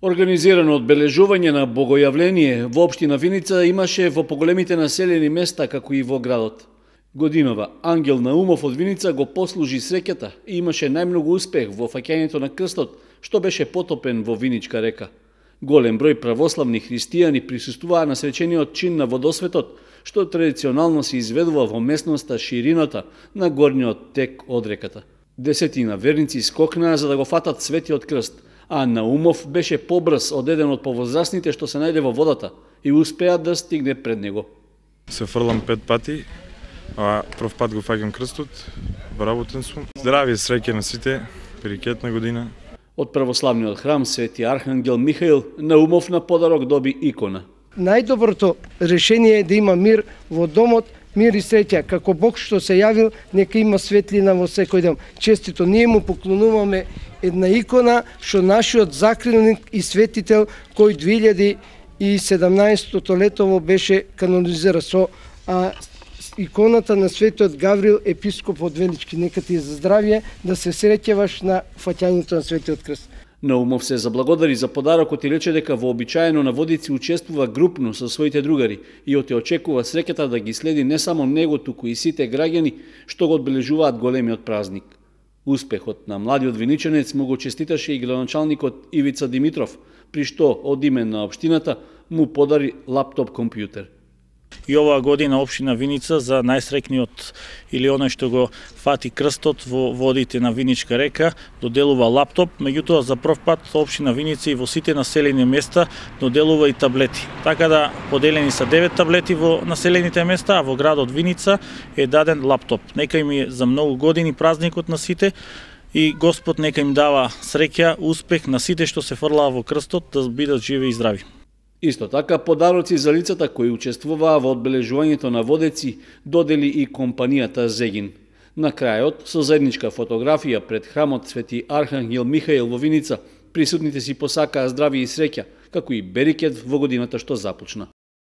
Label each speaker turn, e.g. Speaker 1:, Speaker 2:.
Speaker 1: Организирано одбележување на богојавление во општина Виница имаше во поголемите населени места како и во градот. Годинова Ангел Наумов од Виница го послужи среќата и имаше најмногу успех во фаќањето на крстот, што беше потопен во Виничка река. Голем број православни христијани присуствуваа на свечениот чин на водосветот, што традиционално се изведува во местноста ширината на горниот тек од реката. Десетина верници скокнаа за да го фатат светиот крст, а Наумов беше побрз од еден од повозрасните што се најде во водата и успеа да стигне пред него.
Speaker 2: Се фрлам 5 пати, а прв пат го фаќам крстот, вработен сум. Здравје и среќа на сите, перикетна година.
Speaker 1: Од православниот храм Свети Архангел Михаил Наумов на подарок доби икона.
Speaker 3: Најдоброто решение е да има мир во домот, мир и среќа. Како Бог што се јавил, нека има светлина во секој дом. Честито, ние му поклонуваме една икона што нашиот закрилник и светител кој 2017 летово беше канонизиран со иконата на светиот Гаврил, епископ од Велички. Нека ти за здравје да се среќаваш на фаќањето на светиот крст.
Speaker 1: Наумов се заблагодари за подарокот и рече дека вообичаено на водици учествува групно со своите другари и оте очекува среќата да ги следи не само него, туку и сите граѓани што го одбележуваат големиот празник. Успехот на младиот виничанец му го честиташе и градоначалникот Ивица Димитров, при што од име на општината му подари лаптоп компјутер.
Speaker 4: И оваа година општина Виница за најсрекниот или оној што го фати крстот во водите на Виничка река доделува лаптоп, меѓутоа за прв пат општина Виница и во сите населени места доделува и таблети. Така да поделени се 9 таблети во населените места, а во градот Виница е даден лаптоп. Нека им е за многу години празникот на сите и Господ нека им дава среќа, успех на сите што се фрлаа во крстот да бидат живи и здрави.
Speaker 1: Исто така, подароци за лицата кои учествуваа во одбележувањето на водеци додели и компанијата Зегин. На крајот, со заедничка фотографија пред храмот Свети Архангел Михаил во Виница, присутните си посакаа здравје и среќа, како и берикет во годината што започна.